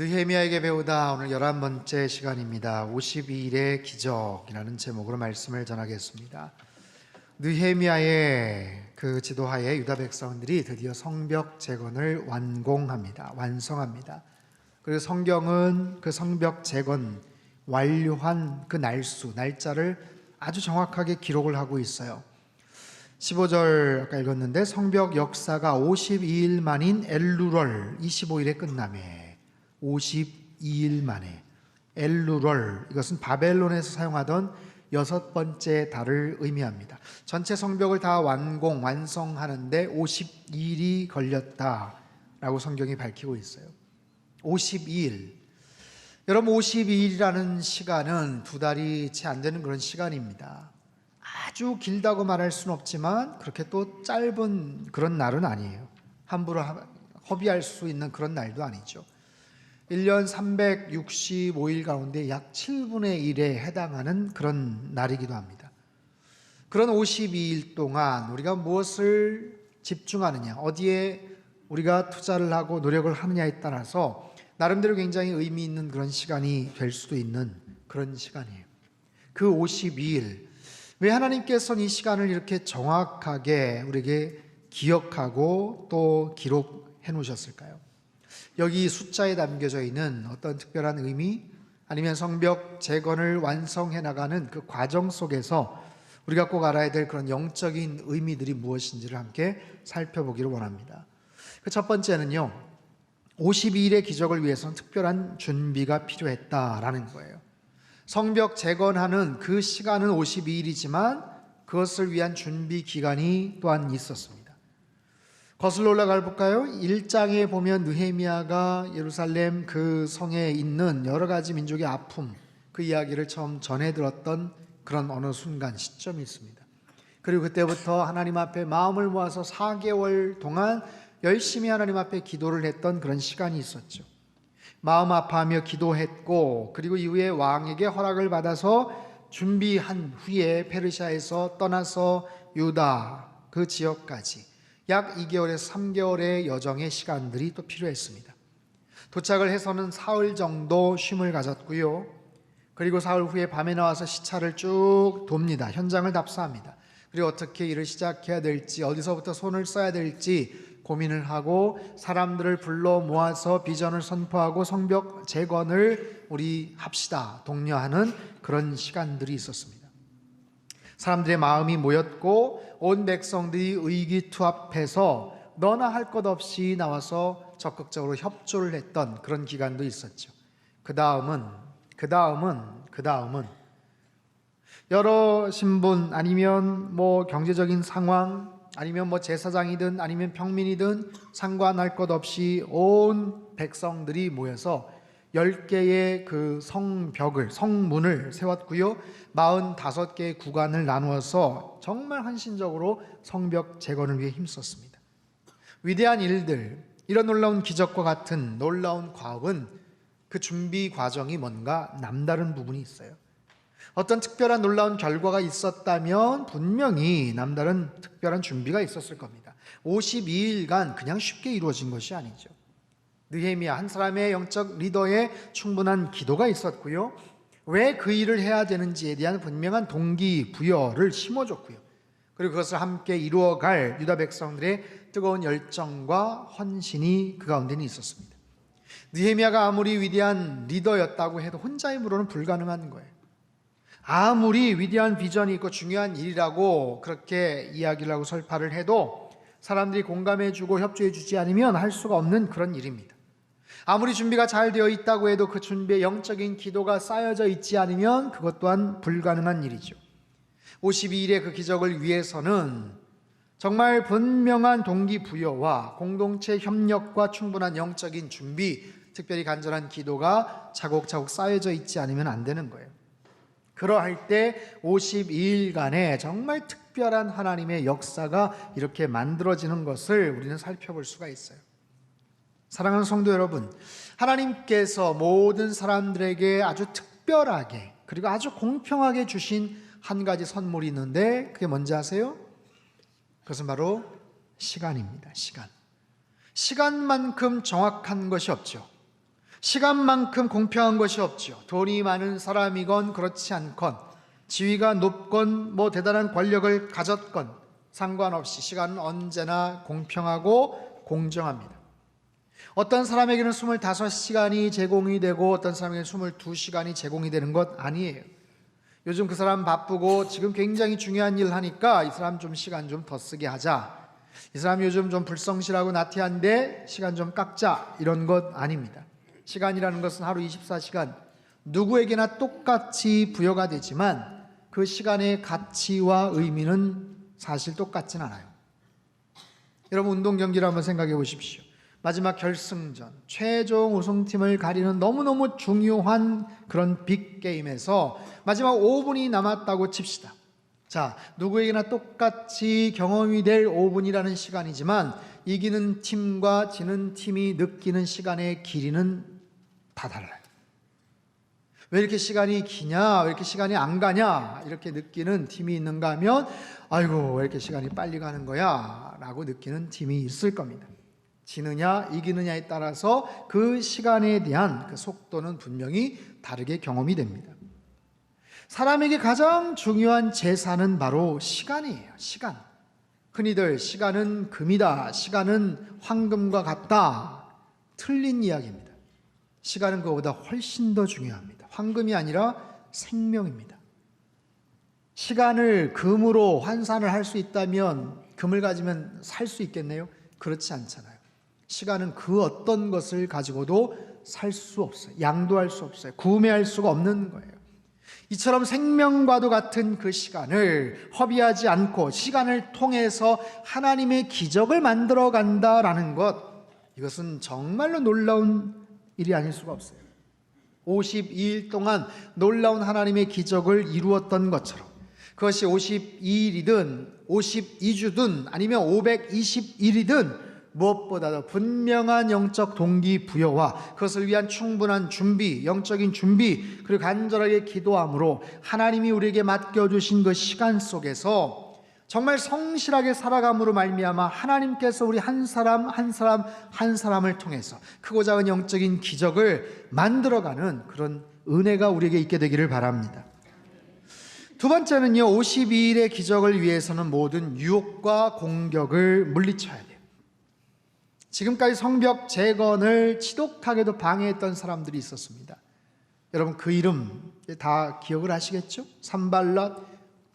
느헤미야에게 배우다 오늘 11번째 시간입니다. 52일의 기적이라는 제목으로 말씀을 전하겠습니다. 느헤미야의 그 지도하에 유다 백성들이 드디어 성벽 재건을 완성합니다. 그리고 성경은 그 성벽 재건 완료한 그 날짜를 아주 정확하게 기록을 하고 있어요. 15절 아까 읽었는데 성벽 역사가 52일 만인 엘루럴 25일에 끝나매 52일 만에 엘루럴, 이것은 바벨론에서 사용하던 6번째 달을 의미합니다. 전체 성벽을 다 완성하는데 52일이 걸렸다라고 성경이 밝히고 있어요. 52일. 여러분, 52일이라는 시간은 2달이 채 안 되는 그런 시간입니다. 아주 길다고 말할 수는 없지만 그렇게 또 짧은 그런 날은 아니에요. 함부로 허비할 수 있는 그런 날도 아니죠. 1년 365일 가운데 약 7분의 1에 해당하는 그런 날이기도 합니다. 그런 52일 동안 우리가 무엇을 집중하느냐, 어디에 우리가 투자를 하고 노력을 하느냐에 따라서 나름대로 굉장히 의미 있는 그런 시간이 될 수도 있는 그런 시간이에요. 그 52일, 왜 하나님께서는 이 시간을 이렇게 정확하게 우리에게 기억하고 또 기록해 놓으셨을까요? 여기 숫자에 담겨져 있는 어떤 특별한 의미, 아니면 성벽 재건을 완성해 나가는 그 과정 속에서 우리가 꼭 알아야 될 그런 영적인 의미들이 무엇인지를 함께 살펴보기를 원합니다. 그 첫 번째는요, 52일의 기적을 위해서는 특별한 준비가 필요했다라는 거예요. 성벽 재건하는 그 시간은 52일이지만 그것을 위한 준비 기간이 또한 있었습니다. 거슬러 올라가 볼까요? 1장에 보면 느헤미야가 예루살렘 그 성에 있는 여러 가지 민족의 아픔, 그 이야기를 처음 전해 들었던 그런 어느 순간 시점이 있습니다. 그리고 그때부터 하나님 앞에 마음을 모아서 4개월 동안 열심히 하나님 앞에 기도를 했던 그런 시간이 있었죠. 마음 아파하며 기도했고, 그리고 이후에 왕에게 허락을 받아서 준비한 후에 페르시아에서 떠나서 유다 그 지역까지 약 2개월에서 3개월의 여정의 시간들이 또 필요했습니다. 도착을 해서는 사흘 정도 쉼을 가졌고요. 그리고 사흘 후에 밤에 나와서 시차를 쭉 돕니다. 현장을 답사합니다. 그리고 어떻게 일을 시작해야 될지, 어디서부터 손을 써야 될지 고민을 하고 사람들을 불러 모아서 비전을 선포하고 성벽 재건을 우리 합시다 독려하는 그런 시간들이 있었습니다. 사람들의 마음이 모였고 온 백성들이 의기투합해서 너나 할 것 없이 나와서 적극적으로 협조를 했던 그런 기간도 있었죠. 그 다음은 여러 신분, 아니면 경제적인 상황, 아니면 제사장이든 아니면 평민이든 상관할 것 없이 온 백성들이 모여서 10개의 그 성문을 세웠고요. 45개의 구간을 나누어서 정말 헌신적으로 성벽 재건을 위해 힘썼습니다. 위대한 일들, 이런 놀라운 기적과 같은 놀라운 과업은 그 준비 과정이 뭔가 남다른 부분이 있어요. 어떤 특별한 놀라운 결과가 있었다면 분명히 남다른 특별한 준비가 있었을 겁니다. 52일간 그냥 쉽게 이루어진 것이 아니죠. 느헤미야 한 사람의 영적 리더의 충분한 기도가 있었고요. 왜 그 일을 해야 되는지에 대한 분명한 동기부여를 심어줬고요. 그리고 그것을 함께 이루어갈 유다 백성들의 뜨거운 열정과 헌신이 그 가운데는 있었습니다. 느헤미야가 아무리 위대한 리더였다고 해도 혼자의 힘으로는 불가능한 거예요. 아무리 위대한 비전이 있고 중요한 일이라고 그렇게 이야기를 하고 설파를 해도 사람들이 공감해주고 협조해주지 않으면 할 수가 없는 그런 일입니다. 아무리 준비가 잘 되어 있다고 해도 그 준비에 영적인 기도가 쌓여져 있지 않으면 그것 또한 불가능한 일이죠. 52일의 그 기적을 위해서는 정말 분명한 동기부여와 공동체 협력과 충분한 영적인 준비, 특별히 간절한 기도가 차곡차곡 쌓여져 있지 않으면 안 되는 거예요. 그러할 때 52일간의 정말 특별한 하나님의 역사가 이렇게 만들어지는 것을 우리는 살펴볼 수가 있어요. 사랑하는 성도 여러분, 하나님께서 모든 사람들에게 아주 특별하게 그리고 아주 공평하게 주신 한 가지 선물이 있는데 그게 뭔지 아세요? 그것은 바로 시간입니다. 시간만큼 정확한 것이 없죠. 시간만큼 공평한 것이 없죠. 돈이 많은 사람이건 그렇지 않건, 지위가 높건 대단한 권력을 가졌건 상관없이 시간은 언제나 공평하고 공정합니다. 어떤 사람에게는 25시간이 제공이 되고 어떤 사람에게는 22시간이 제공이 되는 것 아니에요. 요즘 그 사람 바쁘고 지금 굉장히 중요한 일 하니까 이 사람 좀 시간 좀 더 쓰게 하자. 이 사람 요즘 좀 불성실하고 나태한데 시간 좀 깎자. 이런 것 아닙니다. 시간이라는 것은 하루 24시간 누구에게나 똑같이 부여가 되지만 그 시간의 가치와 의미는 사실 똑같진 않아요. 여러분, 운동 경기를 한번 생각해 보십시오. 마지막 결승전, 최종 우승팀을 가리는 너무너무 중요한 그런 빅게임에서 마지막 5분이 남았다고 칩시다. 자, 누구에게나 똑같이 경험이 될 5분이라는 시간이지만 이기는 팀과 지는 팀이 느끼는 시간의 길이는 다 달라요. 왜 이렇게 시간이 기냐, 왜 이렇게 시간이 안 가냐 이렇게 느끼는 팀이 있는가 하면 아이고 왜 이렇게 시간이 빨리 가는 거야 라고 느끼는 팀이 있을 겁니다. 지느냐 이기느냐에 따라서 그 시간에 대한 그 속도는 분명히 다르게 경험이 됩니다. 사람에게 가장 중요한 재산은 바로 시간이에요. 시간. 흔히들 시간은 금이다, 시간은 황금과 같다. 틀린 이야기입니다. 시간은 그거보다 훨씬 더 중요합니다. 황금이 아니라 생명입니다. 시간을 금으로 환산을 할 수 있다면 금을 가지면 살 수 있겠네요? 그렇지 않잖아요. 시간은 그 어떤 것을 가지고도 살 수 없어요. 양도할 수 없어요. 구매할 수가 없는 거예요. 이처럼 생명과도 같은 그 시간을 허비하지 않고 시간을 통해서 하나님의 기적을 만들어 간다라는 것, 이것은 정말로 놀라운 일이 아닐 수가 없어요. 52일 동안 놀라운 하나님의 기적을 이루었던 것처럼 그것이 52일이든 52주든 아니면 521일이든 무엇보다도 분명한 영적 동기부여와 그것을 위한 충분한 준비, 영적인 준비, 그리고 간절하게 기도함으로 하나님이 우리에게 맡겨주신 그 시간 속에서 정말 성실하게 살아감으로 말미암아 하나님께서 우리 한 사람 한 사람을 통해서 크고 작은 영적인 기적을 만들어가는 그런 은혜가 우리에게 있게 되기를 바랍니다. 두 번째는요, 52일의 기적을 위해서는 모든 유혹과 공격을 물리쳐야 돼요. 지금까지 성벽 재건을 지독하게도 방해했던 사람들이 있었습니다. 여러분 그 이름 다 기억을 하시겠죠? 산발랏,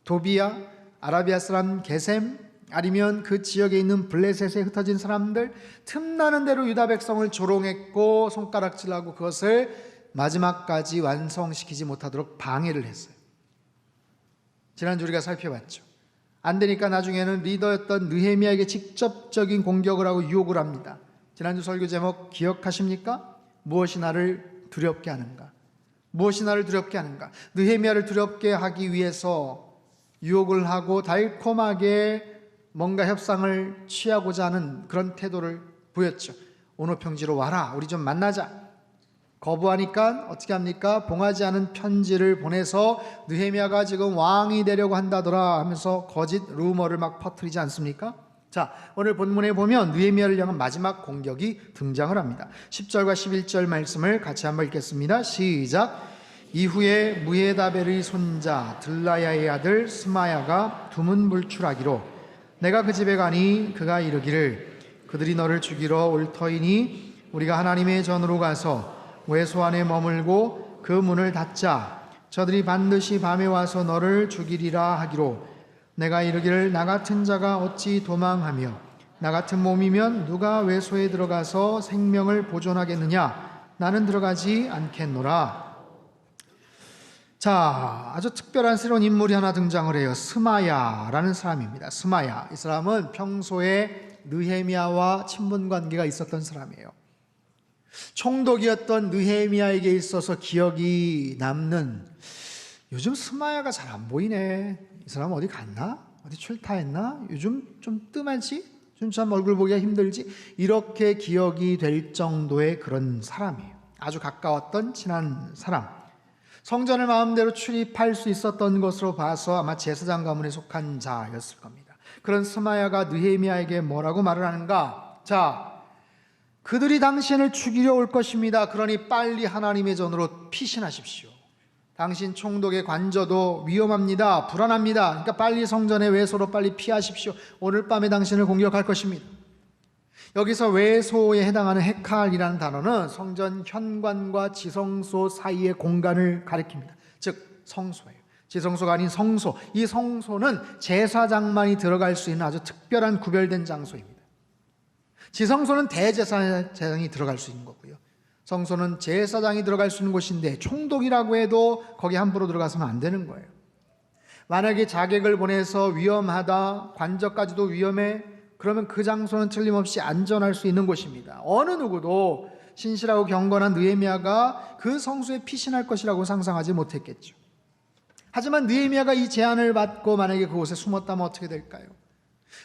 도비야, 아라비아 사람 게셈, 아니면 그 지역에 있는 블레셋에 흩어진 사람들, 틈나는 대로 유다 백성을 조롱했고 손가락질하고 그것을 마지막까지 완성시키지 못하도록 방해를 했어요. 지난주 우리가 살펴봤죠. 안 되니까 나중에는 리더였던 느헤미야에게 직접적인 공격을 하고 유혹을 합니다. 지난주 설교 제목 기억하십니까? 무엇이 나를 두렵게 하는가? 무엇이 나를 두렵게 하는가? 느헤미야를 두렵게 하기 위해서 유혹을 하고 달콤하게 뭔가 협상을 취하고자 하는 그런 태도를 보였죠. 오노평지로 와라, 우리 좀 만나자. 거부하니까 어떻게 합니까? 봉하지 않은 편지를 보내서 느헤미야가 지금 왕이 되려고 한다더라 하면서 거짓 루머를 막 퍼뜨리지 않습니까? 자, 오늘 본문에 보면 느헤미야를 향한 마지막 공격이 등장을 합니다. 10절과 11절 말씀을 같이 한번 읽겠습니다. 시작. 이후에 무헤다벨의 손자 들라야의 아들 스마야가 두문불출하기로 내가 그 집에 가니 그가 이르기를 그들이 너를 죽이러 올 터이니 우리가 하나님의 전으로 가서 외소 안에 머물고 그 문을 닫자. 저들이 반드시 밤에 와서 너를 죽이리라 하기로 내가 이르기를 나 같은 자가 어찌 도망하며 나 같은 몸이면 누가 외소에 들어가서 생명을 보존하겠느냐. 나는 들어가지 않겠노라. 자, 아주 특별한 새로운 인물이 하나 등장을 해요. 스마야라는 사람입니다. 스마야, 이 사람은 평소에 느헤미야와 친분 관계가 있었던 사람이에요. 총독이었던 느헤미야에게 있어서 기억이 남는, 요즘 스마야가 잘 안 보이네, 이 사람 어디 갔나? 어디 출타했나? 요즘 좀 뜸하지? 좀 참 얼굴 보기가 힘들지? 이렇게 기억이 될 정도의 그런 사람이에요. 아주 가까웠던 친한 사람. 성전을 마음대로 출입할 수 있었던 것으로 봐서 아마 제사장 가문에 속한 자였을 겁니다. 그런 스마야가 느헤미야에게 뭐라고 말을 하는가? 자, 그들이 당신을 죽이려 올 것입니다. 그러니 빨리 하나님의 전으로 피신하십시오. 당신 총독의 관저도 위험합니다. 불안합니다. 그러니까 빨리 성전의 외소로 빨리 피하십시오. 오늘 밤에 당신을 공격할 것입니다. 여기서 외소에 해당하는 헤칼이라는 단어는 성전 현관과 지성소 사이의 공간을 가리킵니다. 즉 성소예요. 지성소가 아닌 성소. 이 성소는 제사장만이 들어갈 수 있는 아주 특별한 구별된 장소입니다. 지성소는 대제사장이 들어갈 수 있는 거고요. 성소는 제사장이 들어갈 수 있는 곳인데 총독이라고 해도 거기 함부로 들어가서는 안 되는 거예요. 만약에 자객을 보내서 위험하다, 관저까지도 위험해, 그러면 그 장소는 틀림없이 안전할 수 있는 곳입니다. 어느 누구도 신실하고 경건한 느헤미야가 그 성소에 피신할 것이라고 상상하지 못했겠죠. 하지만 느헤미야가 이 제안을 받고 만약에 그곳에 숨었다면 어떻게 될까요?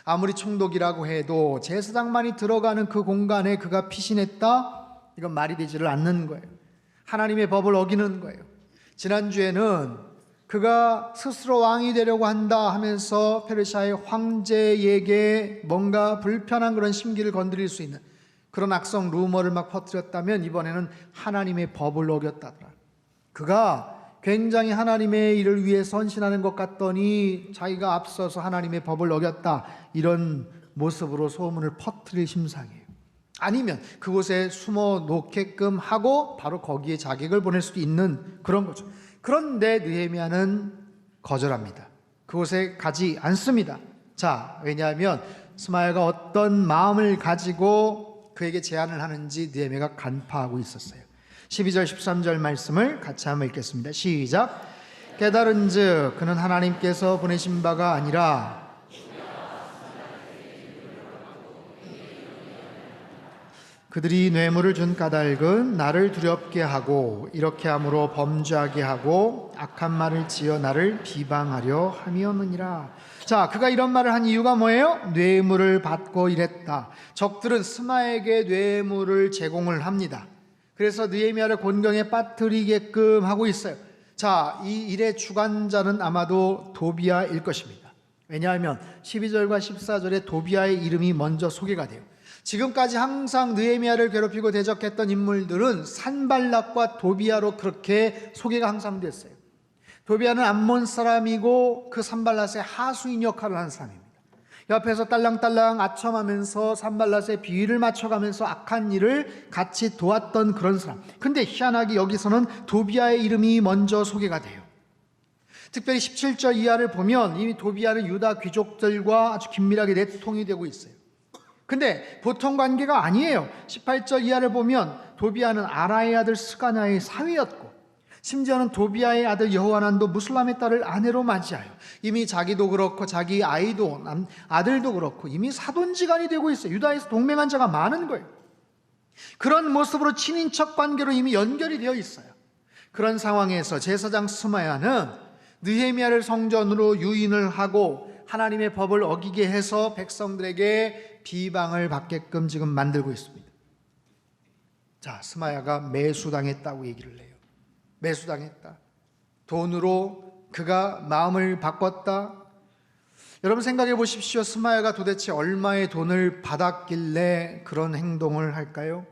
아무리 총독이라고 해도 제사장만이 들어가는 그 공간에 그가 피신했다? 이건 말이 되지를 않는 거예요. 하나님의 법을 어기는 거예요. 지난주에는 그가 스스로 왕이 되려고 한다 하면서 페르시아의 황제에게 뭔가 불편한 그런 심기를 건드릴 수 있는 그런 악성 루머를 막 퍼뜨렸다면, 이번에는 하나님의 법을 어겼다더라. 그가 굉장히 하나님의 일을 위해 선신하는 것 같더니 자기가 앞서서 하나님의 법을 어겼다, 이런 모습으로 소문을 퍼뜨릴 심상이에요. 아니면 그곳에 숨어 놓게끔 하고 바로 거기에 자객을 보낼 수도 있는 그런 거죠. 그런데 느헤미야는 거절합니다. 그곳에 가지 않습니다. 자, 왜냐하면 스마야가 어떤 마음을 가지고 그에게 제안을 하는지 느헤미야가 간파하고 있었어요. 12절 13절 말씀을 같이 한번 읽겠습니다. 시작. 깨달은즉 그는 하나님께서 보내신 바가 아니라 그들이 뇌물을 준 까닭은 나를 두렵게 하고 이렇게 함으로 범죄하게 하고 악한 말을 지어 나를 비방하려 함이었느니라. 자, 그가 이런 말을 한 이유가 뭐예요? 뇌물을 받고 이랬다. 적들은 스마에게 뇌물을 제공을 합니다. 그래서 느헤미야를 곤경에 빠뜨리게끔 하고 있어요. 자, 이 일의 주관자는 아마도 도비야일 것입니다. 왜냐하면 12절과 14절에 도비야의 이름이 먼저 소개가 돼요. 지금까지 항상 느헤미야를 괴롭히고 대적했던 인물들은 산발락과 도비야로 그렇게 소개가 항상 됐어요. 도비야는 암몬 사람이고 그 산발랏의 하수인 역할을 하는 사람입니다. 옆에서 딸랑딸랑 아첨하면서 산발랏의 비위를 맞춰가면서 악한 일을 같이 도왔던 그런 사람. 근데 희한하게 여기서는 도비야의 이름이 먼저 소개가 돼요. 특별히 17절 이하를 보면 이미 도비야는 유다 귀족들과 아주 긴밀하게 내통이 되고 있어요. 근데 보통 관계가 아니에요. 18절 이하를 보면 도비야는 아라의 아들 스가냐의 사위였고, 심지어는 도비야의 아들 여호하난도 무슬람의 딸을 아내로 맞이하여 이미 자기도 그렇고 자기 아이도 아들도 그렇고 이미 사돈지간이 되고 있어요. 유다에서 동맹한 자가 많은 거예요. 그런 모습으로 친인척 관계로 이미 연결이 되어 있어요. 그런 상황에서 제사장 스마야는 느헤미야를 성전으로 유인을 하고 하나님의 법을 어기게 해서 백성들에게 비방을 받게끔 지금 만들고 있습니다. 자, 스마야가 매수당했다고 얘기를 해요. 매수당했다. 돈으로 그가 마음을 바꿨다. 여러분 생각해 보십시오. 스마야가 도대체 얼마의 돈을 받았길래 그런 행동을 할까요?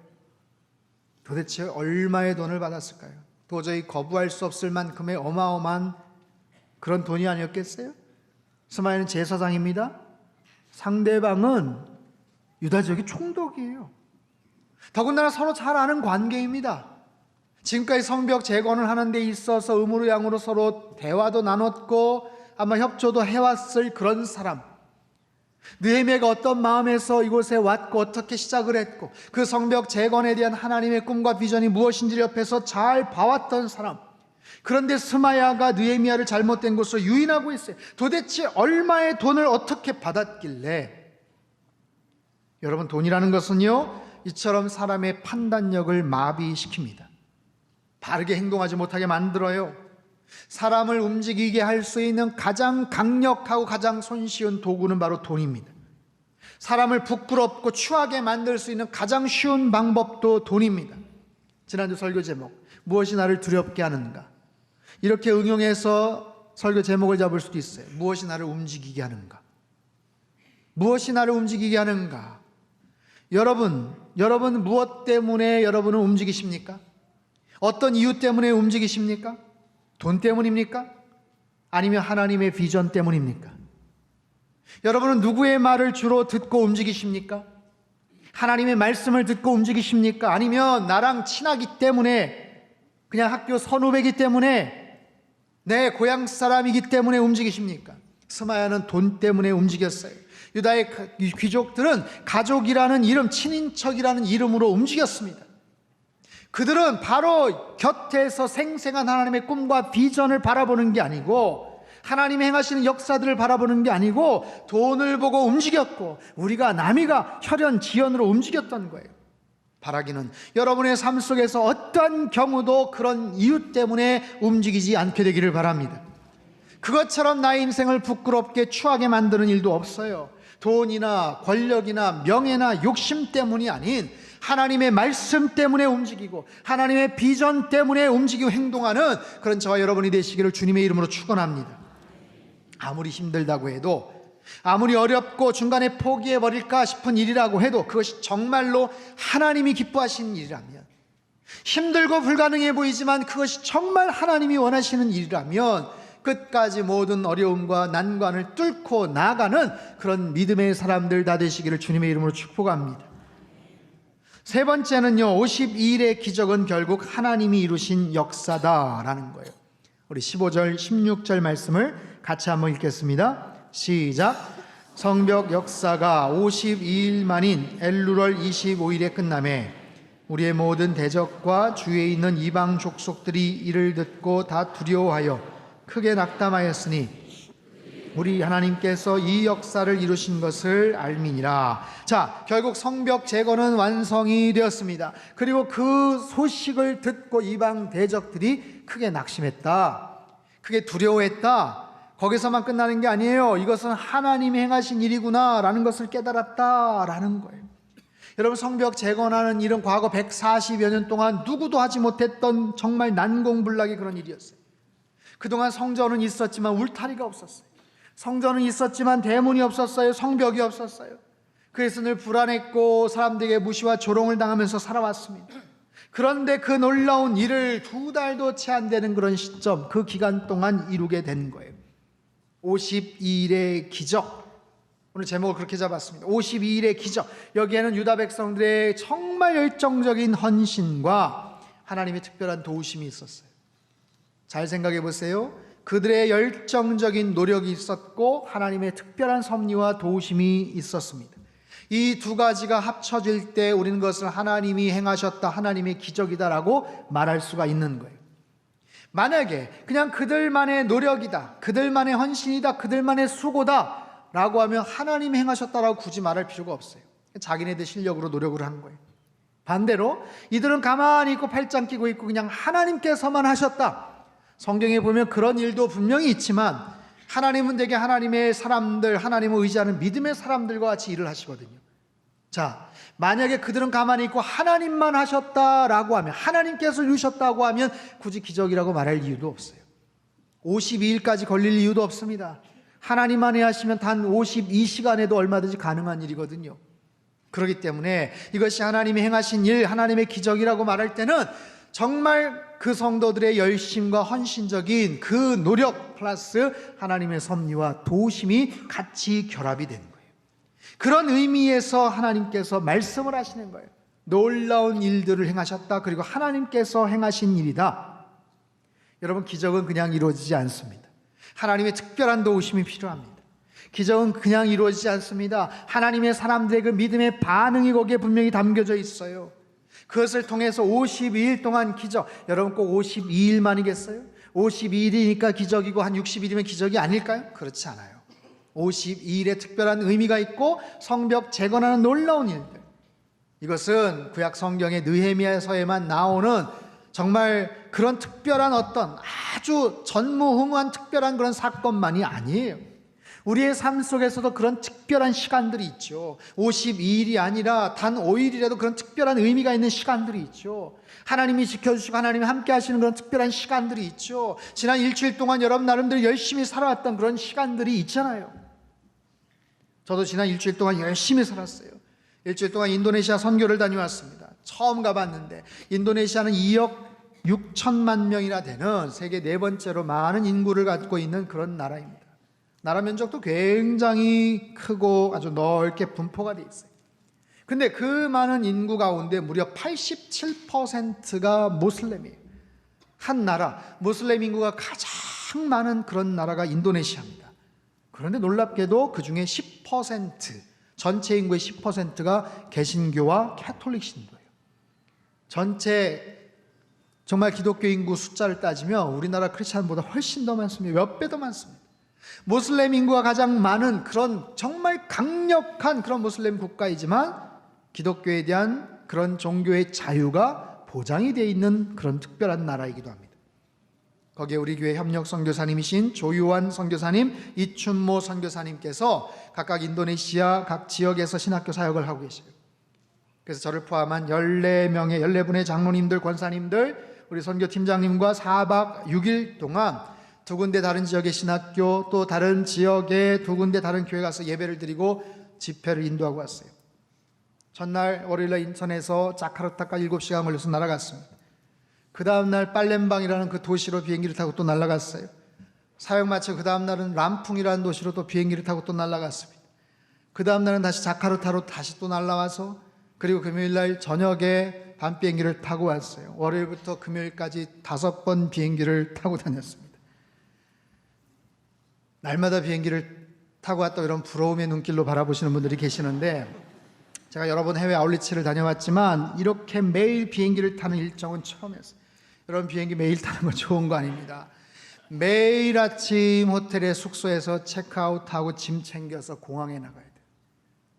도대체 얼마의 돈을 받았을까요? 도저히 거부할 수 없을 만큼의 어마어마한 그런 돈이 아니었겠어요? 스마야는 제사장입니다. 상대방은 유다 지역의 총독이에요. 더군다나 서로 잘 아는 관계입니다. 지금까지 성벽 재건을 하는 데 있어서 음으로 양으로 서로 대화도 나눴고 아마 협조도 해왔을 그런 사람. 느헤미야가 어떤 마음에서 이곳에 왔고 어떻게 시작을 했고 그 성벽 재건에 대한 하나님의 꿈과 비전이 무엇인지를 옆에서 잘 봐왔던 사람. 그런데 스마야가 느헤미야를 잘못된 곳으로 유인하고 있어요. 도대체 얼마의 돈을 어떻게 받았길래? 여러분, 돈이라는 것은요, 이처럼 사람의 판단력을 마비시킵니다. 바르게 행동하지 못하게 만들어요. 사람을 움직이게 할 수 있는 가장 강력하고 가장 손쉬운 도구는 바로 돈입니다. 사람을 부끄럽고 추하게 만들 수 있는 가장 쉬운 방법도 돈입니다. 지난주 설교 제목, 무엇이 나를 두렵게 하는가? 이렇게 응용해서 설교 제목을 잡을 수도 있어요. 무엇이 나를 움직이게 하는가? 무엇이 나를 움직이게 하는가? 여러분 무엇 때문에 여러분은 움직이십니까? 어떤 이유 때문에 움직이십니까? 돈 때문입니까? 아니면 하나님의 비전 때문입니까? 여러분은 누구의 말을 주로 듣고 움직이십니까? 하나님의 말씀을 듣고 움직이십니까? 아니면 나랑 친하기 때문에, 그냥 학교 선후배이기 때문에, 내 고향 사람이기 때문에 움직이십니까? 스마야는 돈 때문에 움직였어요. 유다의 귀족들은 가족이라는 이름, 친인척이라는 이름으로 움직였습니다. 그들은 바로 곁에서 생생한 하나님의 꿈과 비전을 바라보는 게 아니고, 하나님이 행하시는 역사들을 바라보는 게 아니고 돈을 보고 움직였고, 우리가 남이가 혈연 지연으로 움직였던 거예요. 바라기는 여러분의 삶 속에서 어떠한 경우도 그런 이유 때문에 움직이지 않게 되기를 바랍니다. 그것처럼 나의 인생을 부끄럽게 추하게 만드는 일도 없어요. 돈이나 권력이나 명예나 욕심 때문이 아닌 하나님의 말씀 때문에 움직이고 하나님의 비전 때문에 움직이고 행동하는 그런 저와 여러분이 되시기를 주님의 이름으로 축원합니다. 아무리 힘들다고 해도, 아무리 어렵고 중간에 포기해버릴까 싶은 일이라고 해도 그것이 정말로 하나님이 기뻐하시는 일이라면, 힘들고 불가능해 보이지만 그것이 정말 하나님이 원하시는 일이라면 끝까지 모든 어려움과 난관을 뚫고 나아가는 그런 믿음의 사람들 다 되시기를 주님의 이름으로 축복합니다. 세 번째는요, 52일의 기적은 결국 하나님이 이루신 역사다라는 거예요. 우리 15절 16절 말씀을 같이 한번 읽겠습니다. 시작. 성벽 역사가 52일 만인 엘루월 25일에 끝나매 우리의 모든 대적과 주위에 있는 이방 족속들이 이를 듣고 다 두려워하여 크게 낙담하였으니 우리 하나님께서 이 역사를 이루신 것을 알미니라. 자, 결국 성벽 재건은 완성이 되었습니다. 그리고 그 소식을 듣고 이방 대적들이 크게 낙심했다, 크게 두려워했다. 거기서만 끝나는 게 아니에요. 이것은 하나님이 행하신 일이구나 라는 것을 깨달았다라는 거예요. 여러분, 성벽 재건하는 일은 과거 140여 년 동안 누구도 하지 못했던 정말 난공불락의 그런 일이었어요. 그동안 성전은 있었지만 울타리가 없었어요. 성전은 있었지만 대문이 없었어요. 성벽이 없었어요. 그래서 늘 불안했고 사람들에게 무시와 조롱을 당하면서 살아왔습니다. 그런데 그 놀라운 일을 2달도 채 안 되는 그런 시점, 그 기간 동안 이루게 된 거예요. 52일의 기적. 오늘 제목을 그렇게 잡았습니다. 52일의 기적. 여기에는 유다 백성들의 정말 열정적인 헌신과 하나님의 특별한 도우심이 있었어요. 잘 생각해 보세요. 그들의 열정적인 노력이 있었고 하나님의 특별한 섭리와 도우심이 있었습니다. 이 두 가지가 합쳐질 때 우리는 그것을 하나님이 행하셨다, 하나님의 기적이다라고 말할 수가 있는 거예요. 만약에 그냥 그들만의 노력이다, 그들만의 헌신이다, 그들만의 수고다 라고 하면 하나님이 행하셨다라고 굳이 말할 필요가 없어요. 자기네들 실력으로 노력을 한 거예요. 반대로 이들은 가만히 있고 팔짱 끼고 있고 그냥 하나님께서만 하셨다, 성경에 보면 그런 일도 분명히 있지만 하나님은 되게 하나님의 사람들, 하나님을 의지하는 믿음의 사람들과 같이 일을 하시거든요. 자, 만약에 그들은 가만히 있고 하나님만 하셨다라고 하면, 하나님께서 이루셨다고 하면 굳이 기적이라고 말할 이유도 없어요. 52일까지 걸릴 이유도 없습니다. 하나님만이 하시면 단 52시간에도 얼마든지 가능한 일이거든요. 그렇기 때문에 이것이 하나님이 행하신 일, 하나님의 기적이라고 말할 때는 정말 그 성도들의 열심과 헌신적인 그 노력 플러스 하나님의 섭리와 도우심이 같이 결합이 되는 거예요. 그런 의미에서 하나님께서 말씀을 하시는 거예요. 놀라운 일들을 행하셨다, 그리고 하나님께서 행하신 일이다. 여러분, 기적은 그냥 이루어지지 않습니다. 하나님의 특별한 도우심이 필요합니다. 기적은 그냥 이루어지지 않습니다. 하나님의 사람들의 그 믿음의 반응이 거기에 분명히 담겨져 있어요. 그것을 통해서 52일 동안 기적, 여러분 꼭 52일만이겠어요? 52일이니까 기적이고 한 60일이면 기적이 아닐까요? 그렇지 않아요. 52일에 특별한 의미가 있고 성벽 재건하는 놀라운 일들, 이것은 구약 성경의 느헤미야서에만 나오는 정말 그런 특별한 어떤 아주 전무후무한 특별한 그런 사건만이 아니에요. 우리의 삶 속에서도 그런 특별한 시간들이 있죠. 52일이 아니라 단 5일이라도 그런 특별한 의미가 있는 시간들이 있죠. 하나님이 지켜주시고 하나님이 함께 하시는 그런 특별한 시간들이 있죠. 지난 일주일 동안 여러분 나름대로 열심히 살아왔던 그런 시간들이 있잖아요. 저도 지난 일주일 동안 열심히 살았어요. 일주일 동안 인도네시아 선교를 다녀왔습니다. 처음 가봤는데 인도네시아는 2억 6천만 명이나 되는 세계 네 번째로 많은 인구를 갖고 있는 그런 나라입니다. 나라 면적도 굉장히 크고 아주 넓게 분포가 돼 있어요. 근데 그 많은 인구 가운데 무려 87%가 모슬렘이에요. 한 나라, 모슬렘 인구가 가장 많은 그런 나라가 인도네시아입니다. 그런데 놀랍게도 그 중에 10%, 전체 인구의 10%가 개신교와 캐톨릭 신도예요. 전체 정말 기독교 인구 숫자를 따지면 우리나라 크리스찬보다 훨씬 더 많습니다. 몇 배 더 많습니다. 모슬렘 인구가 가장 많은 그런 정말 강력한 그런 모슬렘 국가이지만 기독교에 대한 그런 종교의 자유가 보장이 되어 있는 그런 특별한 나라이기도 합니다. 거기에 우리 교회 협력 선교사님이신 조유환 선교사님, 이춘모 선교사님께서 각각 인도네시아 각 지역에서 신학교 사역을 하고 계세요. 그래서 저를 포함한 14분의 장로님들, 권사님들, 우리 선교팀장님과 4박 6일 동안 두 군데 다른 지역의 신학교, 또 다른 지역의 두 군데 다른 교회 가서 예배를 드리고 집회를 인도하고 왔어요. 전날 월요일날 인천에서 자카르타까지 7시간 걸려서 날아갔습니다. 그 다음날 팔렘방이라는 그 도시로 비행기를 타고 또 날아갔어요. 사역 마치고 그 다음날은 람풍이라는 도시로 또 비행기를 타고 또 날아갔습니다. 그 다음날은 다시 자카르타로 다시 또 날아와서 그리고 금요일날 저녁에 밤 비행기를 타고 왔어요. 월요일부터 금요일까지 5번 비행기를 타고 다녔습니다. 날마다 비행기를 타고 왔다 이런 부러움의 눈길로 바라보시는 분들이 계시는데 제가 여러 번 해외 아울리치를 다녀왔지만 이렇게 매일 비행기를 타는 일정은 처음이었어요. 여러분 비행기 매일 타는 건 좋은 거 아닙니다. 매일 아침 호텔의 숙소에서 체크아웃하고 짐 챙겨서 공항에 나가야 돼요.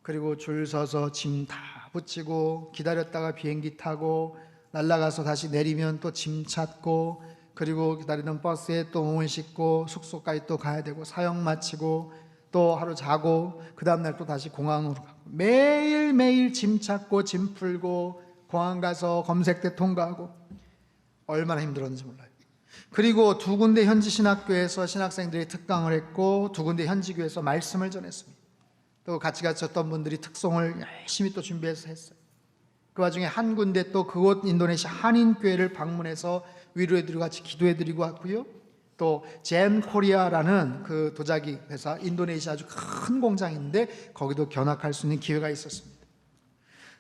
그리고 줄 서서 짐 다 붙이고 기다렸다가 비행기 타고 날아가서 다시 내리면 또 짐 찾고 그리고 기다리는 버스에 또 몸을 싣고 숙소까지 또 가야 되고 사역 마치고 또 하루 자고 그 다음날 또 다시 공항으로 가고 매일매일 짐 찾고 짐 풀고 공항 가서 검색대 통과하고 얼마나 힘들었는지 몰라요. 그리고 두 군데 현지 신학교에서 신학생들이 특강을 했고 두 군데 현지 교회에서 말씀을 전했습니다. 또 같이 가셨던 분들이 특송을 열심히 또 준비해서 했어요. 그 와중에 한 군데 또 그곳 인도네시아 한인교회를 방문해서 위로해드리고 같이 기도해드리고 왔고요. 또 젠코리아라는 그 도자기 회사, 인도네시아 아주 큰 공장인데 거기도 견학할 수 있는 기회가 있었습니다.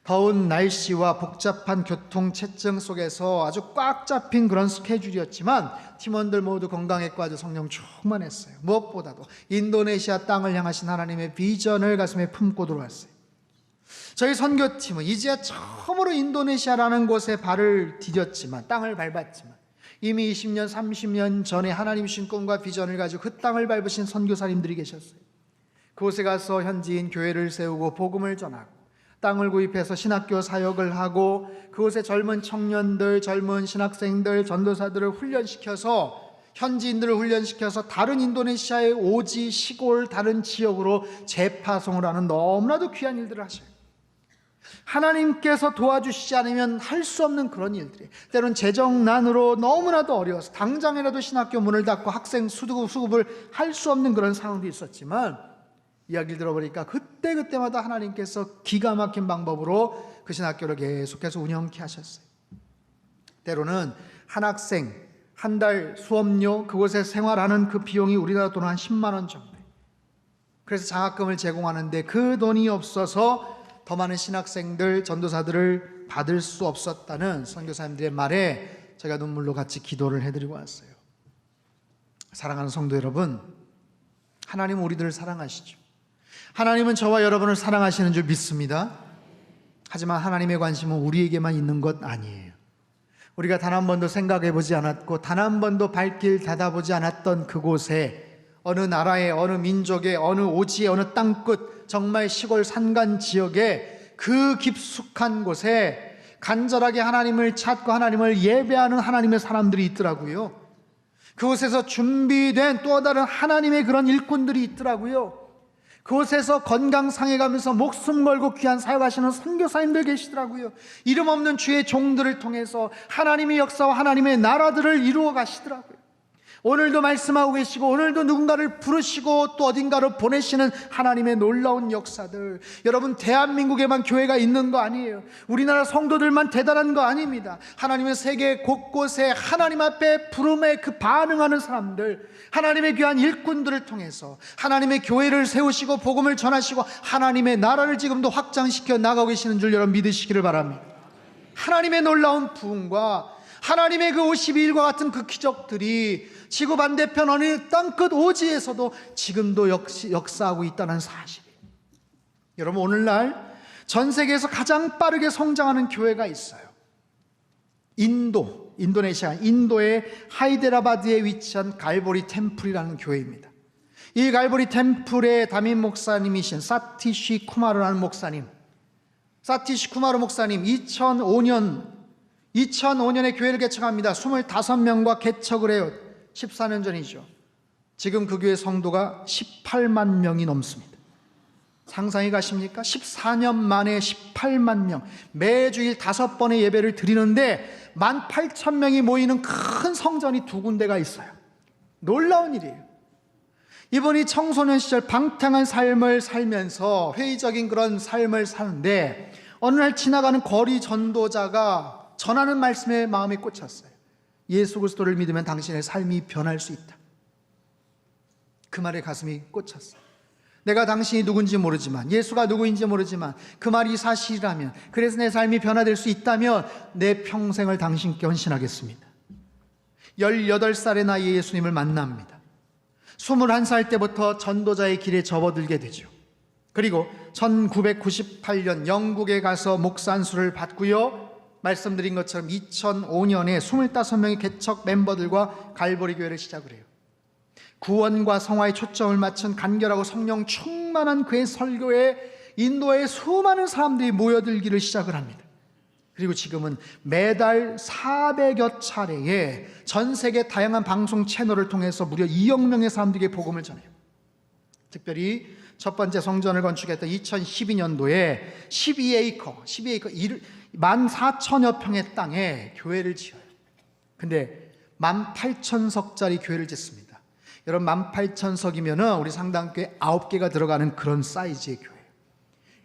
더운 날씨와 복잡한 교통 체증 속에서 아주 꽉 잡힌 그런 스케줄이었지만 팀원들 모두 건강했고 아주 성령 충만했어요. 무엇보다도 인도네시아 땅을 향하신 하나님의 비전을 가슴에 품고 들어왔어요. 저희 선교팀은 이제야 처음으로 인도네시아라는 곳에 발을 디뎠지만, 땅을 밟았지만 이미 20년, 30년 전에 하나님 주신 꿈과 비전을 가지고 그 땅을 밟으신 선교사님들이 계셨어요. 그곳에 가서 현지인 교회를 세우고 복음을 전하고 땅을 구입해서 신학교 사역을 하고 그곳에 젊은 청년들, 젊은 신학생들, 전도사들을 훈련시켜서 현지인들을 훈련시켜서 다른 인도네시아의 오지, 시골, 다른 지역으로 재파송을 하는 너무나도 귀한 일들을 하셔요. 하나님께서 도와주시지 않으면 할 수 없는 그런 일들이, 때로는 재정난으로 너무나도 어려워서 당장이라도 신학교 문을 닫고 학생 수급을 할 수 없는 그런 상황도 있었지만 이야기를 들어보니까 그때마다 하나님께서 기가 막힌 방법으로 그 신학교를 계속해서 운영케 하셨어요. 때로는 한 학생 한 달 수업료, 그곳에 생활하는 그 비용이 우리나라 돈은 한 10만 원 정도. 그래서 장학금을 제공하는데 그 돈이 없어서 더 많은 신학생들, 전도사들을 받을 수 없었다는 선교사님들의 말에 제가 눈물로 같이 기도를 해드리고 왔어요. 사랑하는 성도 여러분, 하나님은 우리들을 사랑하시죠. 하나님은 저와 여러분을 사랑하시는 줄 믿습니다. 하지만 하나님의 관심은 우리에게만 있는 것 아니에요. 우리가 단 한 번도 생각해 보지 않았고 단 한 번도 발길 닫아보지 않았던 그곳에, 어느 나라의, 어느 민족의, 어느 오지의, 어느 땅끝, 정말 시골 산간 지역의 그 깊숙한 곳에 간절하게 하나님을 찾고 하나님을 예배하는 하나님의 사람들이 있더라고요. 그곳에서 준비된 또 다른 하나님의 그런 일꾼들이 있더라고요. 그곳에서 건강 상해가면서 목숨 걸고 귀한 사역하시는 선교사님들 계시더라고요. 이름 없는 주의 종들을 통해서 하나님의 역사와 하나님의 나라들을 이루어 가시더라고요. 오늘도 말씀하고 계시고 오늘도 누군가를 부르시고 또 어딘가로 보내시는 하나님의 놀라운 역사들. 여러분, 대한민국에만 교회가 있는 거 아니에요. 우리나라 성도들만 대단한 거 아닙니다. 하나님의 세계 곳곳에 하나님 앞에 부름에 그 반응하는 사람들, 하나님의 귀한 일꾼들을 통해서 하나님의 교회를 세우시고 복음을 전하시고 하나님의 나라를 지금도 확장시켜 나가고 계시는 줄 여러분 믿으시기를 바랍니다. 하나님의 놀라운 부흥과 하나님의 그 52일과 같은 그 기적들이 지구 반대편 어느 땅끝 오지에서도 지금도 역사하고 있다는 사실이에요. 여러분, 오늘날 전 세계에서 가장 빠르게 성장하는 교회가 있어요. 인도네시아 인도의 하이데라바드에 위치한 갈보리 템플이라는 교회입니다. 이 갈보리 템플의 담임 목사님이신 사티시 쿠마르라는 목사님, 사티시 쿠마르 목사님 2005년에 교회를 개척합니다. 25명과 개척을 해요. 14년 전이죠. 지금 그 교회 성도가 18만 명이 넘습니다. 상상이 가십니까? 14년 만에 18만 명, 매주일 5번의 예배를 드리는데 18,000명이 모이는 큰 성전이 2군데가 있어요. 놀라운 일이에요. 이분이 청소년 시절 방탕한 삶을 살면서 회의적인 그런 삶을 사는데 어느 날 지나가는 거리 전도자가 전하는 말씀에 마음이 꽂혔어요. 예수 그리스도를 믿으면 당신의 삶이 변할 수 있다. 그 말에 가슴이 꽂혔어요. 내가 당신이 누군지 모르지만, 예수가 누구인지 모르지만 그 말이 사실이라면, 그래서 내 삶이 변화될 수 있다면 내 평생을 당신께 헌신하겠습니다. 18살의 나이에 예수님을 만납니다. 21살 때부터 전도자의 길에 접어들게 되죠. 그리고 1998년 영국에 가서 목사 안수를 받고요, 말씀드린 것처럼 2005년에 25명의 개척 멤버들과 갈보리 교회를 시작을 해요. 구원과 성화에 초점을 맞춘 간결하고 성령 충만한 그의 설교에 인도의 수많은 사람들이 모여들기를 시작을 합니다. 그리고 지금은 매달 400여 차례의 전 세계 다양한 방송 채널을 통해서 무려 2억 명의 사람들에게 복음을 전해요. 특별히 첫 번째 성전을 건축했던 2012년도에 12에이커 14,000여 평의 땅에 교회를 지어요. 근데 18,000석짜리 교회를 짓습니다. 여러분, 18,000석이면 우리 상당교회 9개가 들어가는 그런 사이즈의 교회예요.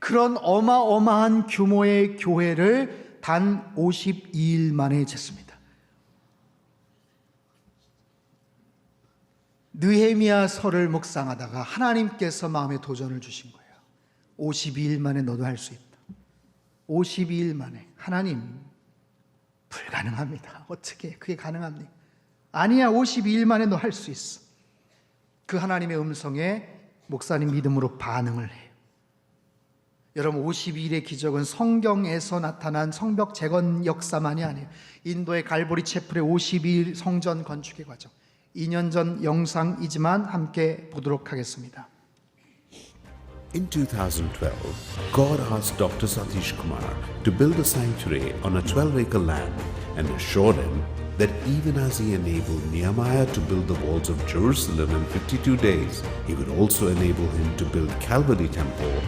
그런 어마어마한 규모의 교회를 단 52일 만에 짓습니다. 느헤미야서를 묵상하다가 하나님께서 마음에 도전을 주신 거예요. 52일 만에 너도 할 수 있다. 52일 만에. 하나님, 불가능합니다. 어떻게 그게 가능합니까? 아니야, 52일 만에 너 할 수 있어. 그 하나님의 음성에 목사님 믿음으로 반응을 해요. 여러분, 52일의 기적은 성경에서 나타난 성벽 재건 역사만이 아니에요. 인도의 갈보리 채플의 52일 성전 건축의 과정, 2년 전 영상이지만 함께 보도록 하겠습니다. In 2012, God asked Dr. Satish Kumar to build a sanctuary on a 12-acre land and assured him that even as he enabled Nehemiah to build the walls of Jerusalem in 52 days, he would also enable him to build Calvary Temple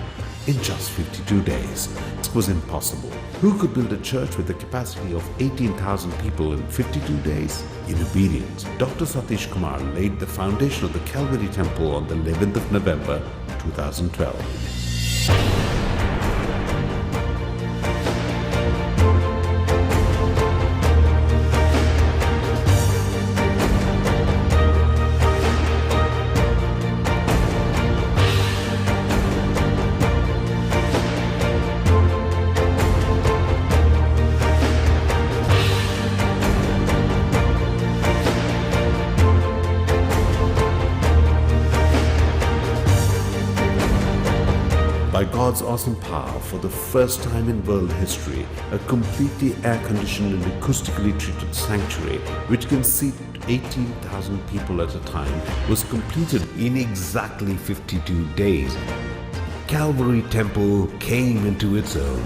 in just 52 days. This was impossible. Who could build a church with a capacity of 18,000 people in 52 days? In obedience, Dr. Satish Kumar laid the foundation of the Calvary Temple on the 11th of November 2012. By God's awesome power, for the first time in world history, a completely air-conditioned and acoustically treated sanctuary, which can seat 18,000 people at a time, was completed in exactly 52 days. Calvary Temple came into its own.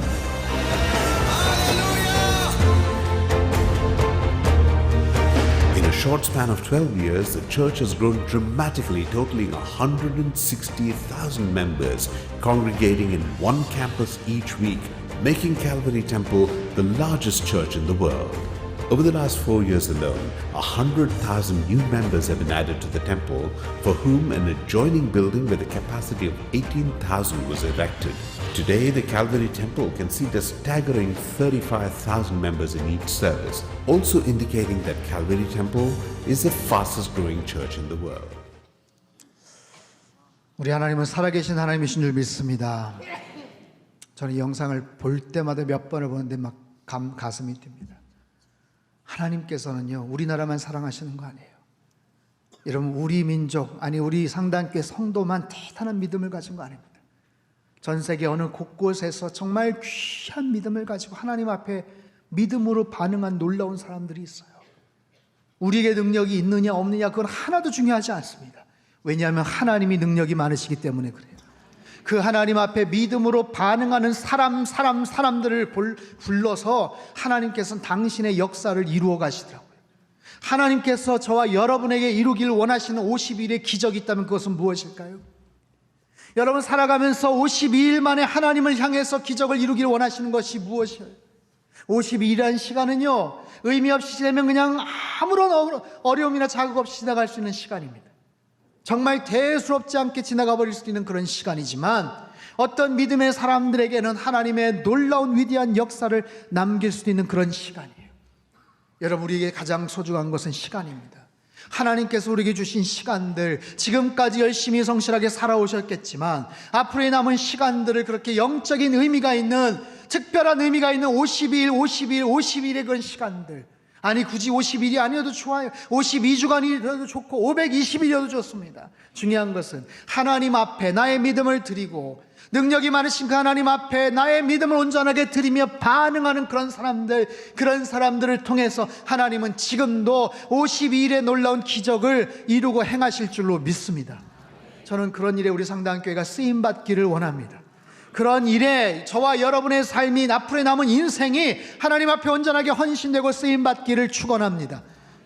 In a short span of 12 years, the church has grown dramatically, totaling 160,000 members, congregating in one campus each week, making Calvary Temple the largest church in the world. Over the last 4 years alone, 100,000 new members have been added to the temple, for whom an adjoining building with a capacity of 18,000 was erected. Today, the Calvary Temple can seat a staggering 35,000 members in each service, also indicating that Calvary Temple is the fastest growing church in the world. 우리 하나님은 살아계신 하나님이신 줄 믿습니다. 저는 이 영상을 볼 때마다 몇 번을 보는데 막 가슴이 뜁니다. 하나님께서는요, 우리나라만 사랑하시는 거 아니에요. 여러분, 우리 민족, 아니 우리 상단교회 성도만 대단한 믿음을 가진 거 아닙니다. 전 세계 어느 곳곳에서 정말 귀한 믿음을 가지고 하나님 앞에 믿음으로 반응한 놀라운 사람들이 있어요. 우리에게 능력이 있느냐 없느냐 그건 하나도 중요하지 않습니다. 왜냐하면 하나님이 능력이 많으시기 때문에 그래요. 그 하나님 앞에 믿음으로 반응하는 사람들을 불러서 하나님께서는 당신의 역사를 이루어 가시더라고요. 하나님께서 저와 여러분에게 이루기를 원하시는 52일의 기적이 있다면 그것은 무엇일까요? 여러분 살아가면서 52일 만에 하나님을 향해서 기적을 이루기를 원하시는 것이 무엇이에요? 52일이라는 시간은요, 의미 없이 지내면 그냥 아무런 어려움이나 자극 없이 지나갈 수 있는 시간입니다. 정말 대수롭지 않게 지나가 버릴 수 있는 그런 시간이지만 어떤 믿음의 사람들에게는 하나님의 놀라운 위대한 역사를 남길 수 있는 그런 시간이에요. 여러분, 우리에게 가장 소중한 것은 시간입니다. 하나님께서 우리에게 주신 시간들, 지금까지 열심히 성실하게 살아오셨겠지만 앞으로의 남은 시간들을 그렇게 영적인 의미가 있는, 특별한 의미가 있는 52일의 그런 시간들, 아니 굳이 50일이 아니어도 좋아요. 52주간이라도 좋고 520일이어도 좋습니다. 중요한 것은 하나님 앞에 나의 믿음을 드리고 능력이 많으신 그 하나님 앞에 나의 믿음을 온전하게 드리며 반응하는 그런 사람들을 통해서 하나님은 지금도 52일의 놀라운 기적을 이루고 행하실 줄로 믿습니다. 저는 그런 일에 우리 상당교회가 쓰임받기를 원합니다. 그런 일에 저와 여러분의 삶이, 앞으로 남은 인생이 하나님 앞에 온전하게 헌신되고 쓰임받기를 축원합니다.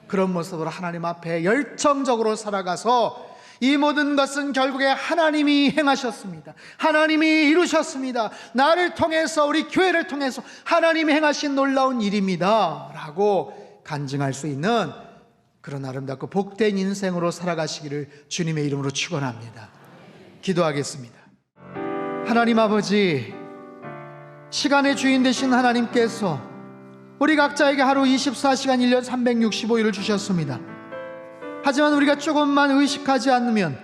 그런 모습으로 하나님 앞에 열정적으로 살아가서 이 모든 것은 결국에 하나님이 행하셨습니다. 하나님이 이루셨습니다. 나를 통해서, 우리 교회를 통해서 하나님이 행하신 놀라운 일입니다 라고 간증할 수 있는 그런 아름답고 복된 인생으로 살아가시기를 주님의 이름으로 축원합니다. 기도하겠습니다. 하나님 아버지, 시간의 주인 되신 하나님께서 우리 각자에게 하루 24시간 1년 365일을 주셨습니다. 하지만 우리가 조금만 의식하지 않으면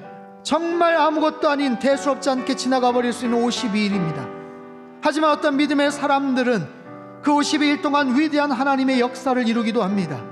정말 아무것도 아닌 대수롭지 않게 지나가 버릴 수 있는 52일입니다. 하지만 어떤 믿음의 사람들은 그 52일 동안 위대한 하나님의 역사를 이루기도 합니다.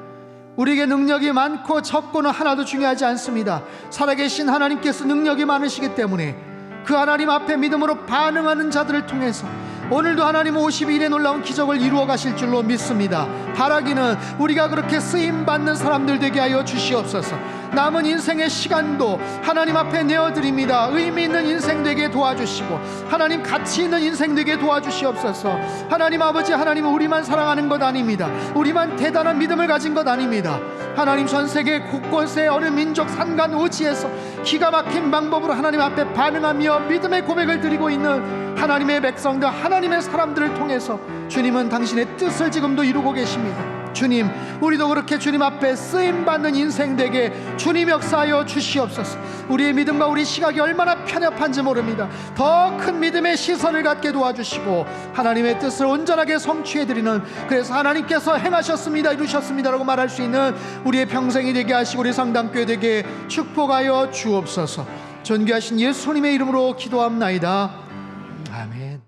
우리에게 능력이 많고 적고는 하나도 중요하지 않습니다. 살아계신 하나님께서 능력이 많으시기 때문에 그 하나님 앞에 믿음으로 반응하는 자들을 통해서 오늘도 하나님 52일의 놀라운 기적을 이루어 가실 줄로 믿습니다. 바라기는 우리가 그렇게 쓰임받는 사람들 되게 하여 주시옵소서. 남은 인생의 시간도 하나님 앞에 내어드립니다. 의미 있는 인생 되게 도와주시고 하나님 가치 있는 인생 되게 도와주시옵소서. 하나님 아버지, 하나님은 우리만 사랑하는 것 아닙니다. 우리만 대단한 믿음을 가진 것 아닙니다. 하나님, 전 세계 곳곳에 어느 민족 산간오지에서 기가 막힌 방법으로 하나님 앞에 반응하며 믿음의 고백을 드리고 있는 하나님의 백성들, 하나님의 사람들을 통해서 주님은 당신의 뜻을 지금도 이루고 계십니다. 주님, 우리도 그렇게 주님 앞에 쓰임받는 인생 되게 주님 역사하여 주시옵소서. 우리의 믿음과 우리 시각이 얼마나 편협한지 모릅니다. 더 큰 믿음의 시선을 갖게 도와주시고 하나님의 뜻을 온전하게 성취해드리는, 그래서 하나님께서 행하셨습니다, 이루셨습니다 라고 말할 수 있는 우리의 평생이 되게 하시고 우리 상담교회 되게 축복하여 주옵소서. 존귀하신 예수님의 이름으로 기도합나이다.